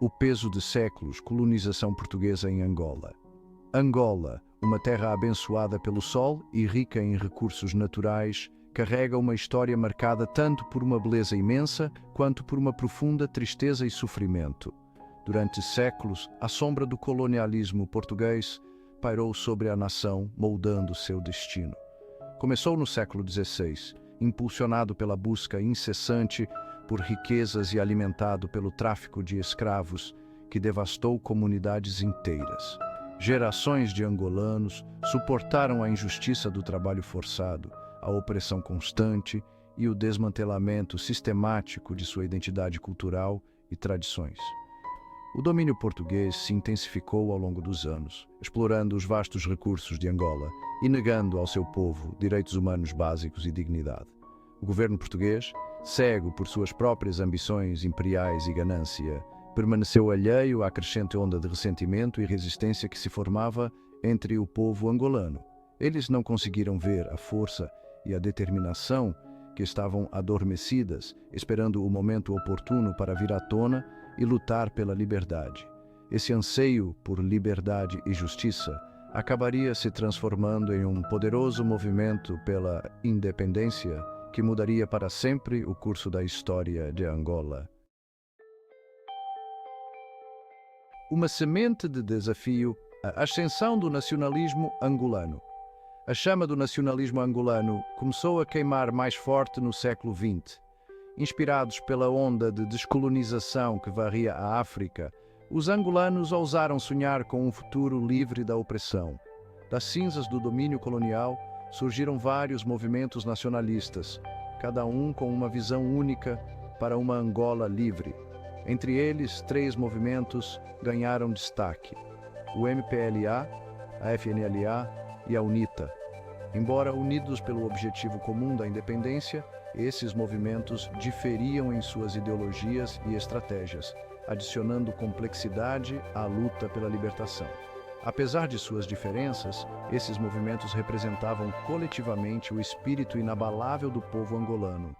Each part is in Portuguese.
O peso de séculos, colonização portuguesa em Angola. Angola, uma terra abençoada pelo sol e rica em recursos naturais, carrega uma história marcada tanto por uma beleza imensa quanto por uma profunda tristeza e sofrimento. Durante séculos, a sombra do colonialismo português pairou sobre a nação, moldando seu destino. Começou no século XVI, impulsionado pela busca incessante por riquezas e alimentado pelo tráfico de escravos, que devastou comunidades inteiras. Gerações de angolanos suportaram a injustiça do trabalho forçado, a opressão constante e o desmantelamento sistemático de sua identidade cultural e tradições. O domínio português se intensificou ao longo dos anos, explorando os vastos recursos de Angola e negando ao seu povo direitos humanos básicos e dignidade. O governo português, cego por suas próprias ambições imperiais e ganância, permaneceu alheio à crescente onda de ressentimento e resistência que se formava entre o povo angolano. Eles não conseguiram ver a força e a determinação que estavam adormecidas, esperando o momento oportuno para vir à tona e lutar pela liberdade. Esse anseio por liberdade e justiça acabaria se transformando em um poderoso movimento pela independência que mudaria para sempre o curso da história de Angola. Uma semente de desafio, a ascensão do nacionalismo angolano. A chama do nacionalismo angolano começou a queimar mais forte no século XX. Inspirados pela onda de descolonização que varria a África, os angolanos ousaram sonhar com um futuro livre da opressão. Das cinzas do domínio colonial surgiram vários movimentos nacionalistas, cada um com uma visão única para uma Angola livre. Entre eles, 3 movimentos ganharam destaque: o MPLA, a FNLA e a UNITA. Embora unidos pelo objetivo comum da independência, esses movimentos diferiam em suas ideologias e estratégias, adicionando complexidade à luta pela libertação. Apesar de suas diferenças, esses movimentos representavam coletivamente o espírito inabalável do povo angolano.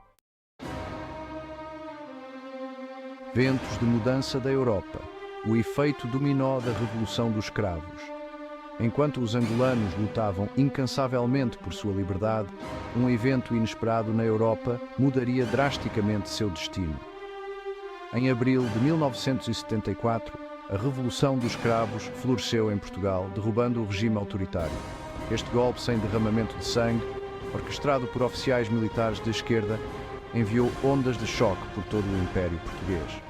Ventos de mudança da Europa. O efeito dominó da Revolução dos Cravos. Enquanto os angolanos lutavam incansavelmente por sua liberdade, um evento inesperado na Europa mudaria drasticamente seu destino. Em abril de 1974, a Revolução dos Cravos floresceu em Portugal, derrubando o regime autoritário. Este golpe sem derramamento de sangue, orquestrado por oficiais militares de esquerda, enviou ondas de choque por todo o Império Português.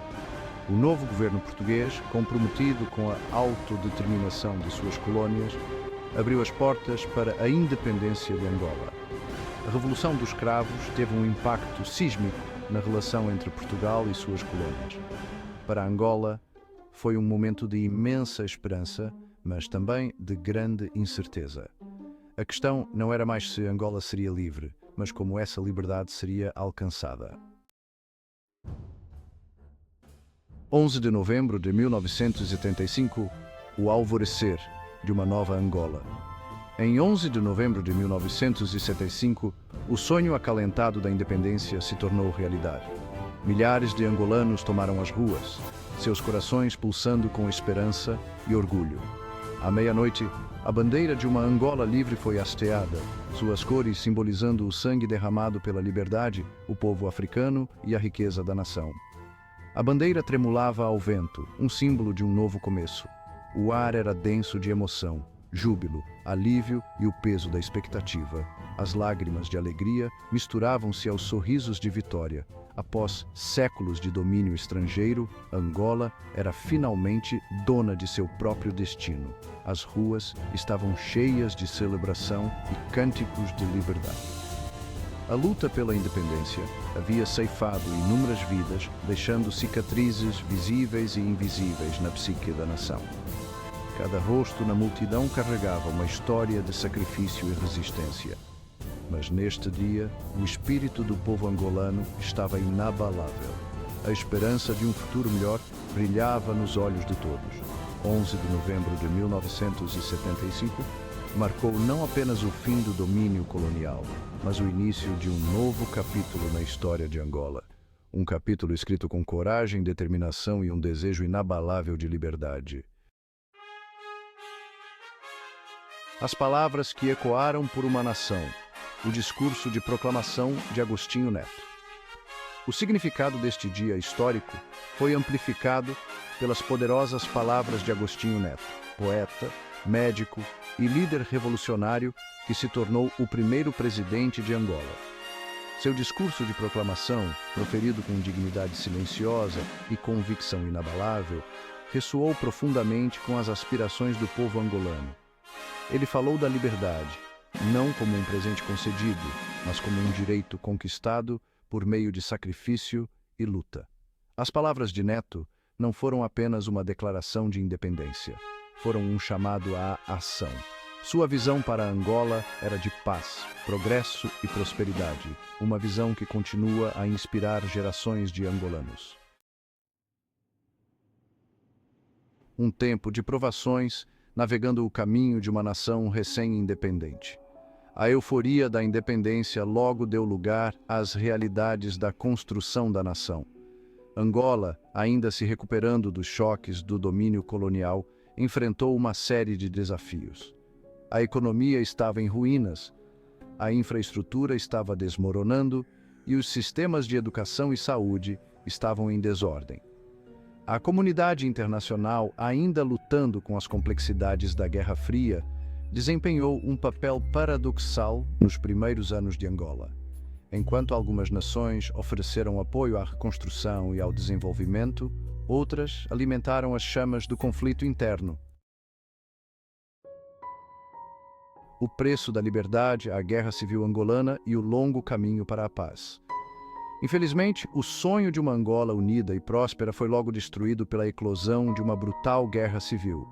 O novo governo português, comprometido com a autodeterminação de suas colônias, abriu as portas para a independência de Angola. A Revolução dos Cravos teve um impacto sísmico na relação entre Portugal e suas colônias. Para Angola, foi um momento de imensa esperança, mas também de grande incerteza. A questão não era mais se Angola seria livre, mas como essa liberdade seria alcançada. 11 de novembro de 1975, o alvorecer de uma nova Angola. Em 11 de novembro de 1975, o sonho acalentado da independência se tornou realidade. Milhares de angolanos tomaram as ruas, seus corações pulsando com esperança e orgulho. À meia-noite, a bandeira de uma Angola livre foi hasteada, suas cores simbolizando o sangue derramado pela liberdade, o povo africano e a riqueza da nação. A bandeira tremulava ao vento, um símbolo de um novo começo. O ar era denso de emoção, júbilo, alívio e o peso da expectativa. As lágrimas de alegria misturavam-se aos sorrisos de vitória. Após séculos de domínio estrangeiro, Angola era finalmente dona de seu próprio destino. As ruas estavam cheias de celebração e cânticos de liberdade. A luta pela independência havia ceifado inúmeras vidas, deixando cicatrizes visíveis e invisíveis na psique da nação. Cada rosto na multidão carregava uma história de sacrifício e resistência. Mas neste dia, o espírito do povo angolano estava inabalável. A esperança de um futuro melhor brilhava nos olhos de todos. 11 de novembro de 1975 marcou não apenas o fim do domínio colonial, mas o início de um novo capítulo na história de Angola. um capítulo escrito com coragem, determinação e um desejo inabalável de liberdade. As palavras que ecoaram por uma nação, o discurso de proclamação de Agostinho Neto. O significado deste dia histórico foi amplificado pelas poderosas palavras de Agostinho Neto, poeta, médico e líder revolucionário que se tornou o primeiro presidente de Angola. Seu discurso de proclamação, proferido com dignidade silenciosa e convicção inabalável, ressoou profundamente com as aspirações do povo angolano. Ele falou da liberdade, não como um presente concedido, mas como um direito conquistado por meio de sacrifício e luta. As palavras de Neto não foram apenas uma declaração de independência, foram um chamado à ação. Sua visão para Angola era de paz, progresso e prosperidade, uma visão que continua a inspirar gerações de angolanos. Um tempo de provações, navegando o caminho de uma nação recém-independente. A euforia da independência logo deu lugar às realidades da construção da nação. Angola, ainda se recuperando dos choques do domínio colonial, enfrentou uma série de desafios. A economia estava em ruínas, a infraestrutura estava desmoronando e os sistemas de educação e saúde estavam em desordem. A comunidade internacional, ainda lutando com as complexidades da Guerra Fria, desempenhou um papel paradoxal nos primeiros anos de Angola. Enquanto algumas nações ofereceram apoio à reconstrução e ao desenvolvimento, outras alimentaram as chamas do conflito interno. O preço da liberdade, a guerra civil angolana e o longo caminho para a paz. Infelizmente, o sonho de uma Angola unida e próspera foi logo destruído pela eclosão de uma brutal guerra civil.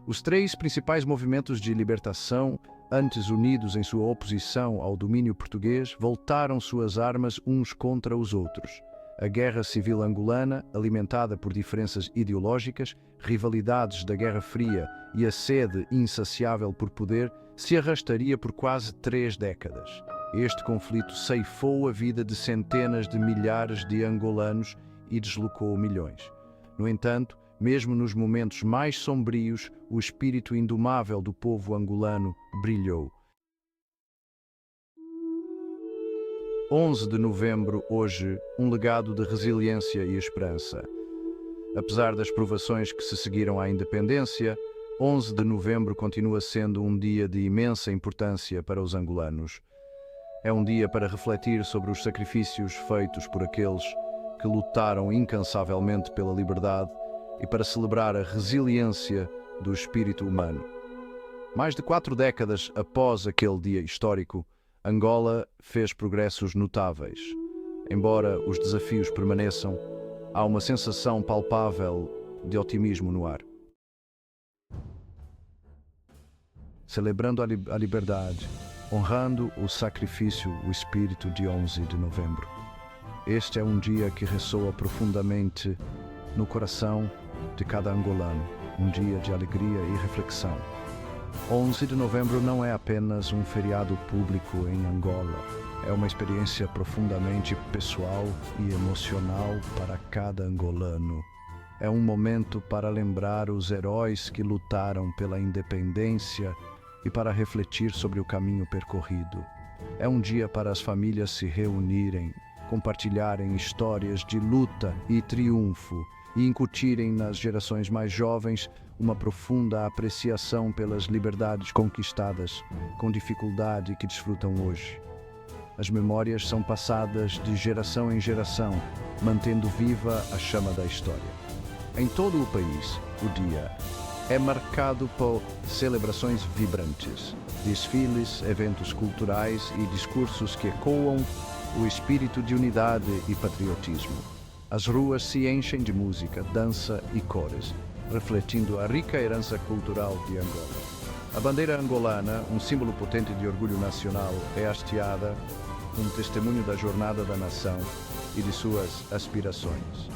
Os três principais movimentos de libertação, antes unidos em sua oposição ao domínio português, voltaram suas armas uns contra os outros. A Guerra Civil Angolana, alimentada por diferenças ideológicas, rivalidades da Guerra Fria e a sede insaciável por poder, se arrastaria por quase 3 décadas. Este conflito ceifou a vida de centenas de milhares de angolanos e deslocou milhões. No entanto, mesmo nos momentos mais sombrios, o espírito indomável do povo angolano brilhou. 11 de novembro, hoje, um legado de resiliência e esperança. Apesar das provações que se seguiram à independência, 11 de novembro continua sendo um dia de imensa importância para os angolanos. É um dia para refletir sobre os sacrifícios feitos por aqueles que lutaram incansavelmente pela liberdade e para celebrar a resiliência do espírito humano. Mais de 4 décadas após aquele dia histórico, Angola fez progressos notáveis. Embora os desafios permaneçam, há uma sensação palpável de otimismo no ar. Celebrando a liberdade, honrando o sacrifício, o espírito de 11 de novembro. Este é um dia que ressoa profundamente no coração de cada angolano, um dia de alegria e reflexão. 11 de novembro não é apenas um feriado público em Angola, é uma experiência profundamente pessoal e emocional para cada angolano. É um momento para lembrar os heróis que lutaram pela independência e para refletir sobre o caminho percorrido. É um dia para as famílias se reunirem, compartilharem histórias de luta e triunfo e incutirem nas gerações mais jovens uma profunda apreciação pelas liberdades conquistadas com dificuldade que desfrutam hoje. As memórias são passadas de geração em geração, mantendo viva a chama da história. Em todo o país, o dia é marcado por celebrações vibrantes, desfiles, eventos culturais e discursos que ecoam o espírito de unidade e patriotismo. As ruas se enchem de música, dança e cores, refletindo a rica herança cultural de Angola. A bandeira angolana, um símbolo potente de orgulho nacional, é hasteada, um testemunho da jornada da nação e de suas aspirações.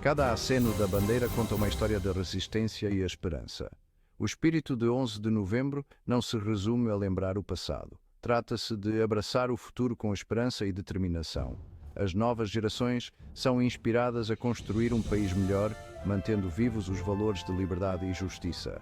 Cada aceno da bandeira conta uma história de resistência e esperança. O espírito de 11 de novembro não se resume a lembrar o passado. Trata-se de abraçar o futuro com esperança e determinação. As novas gerações são inspiradas a construir um país melhor, mantendo vivos os valores de liberdade e justiça.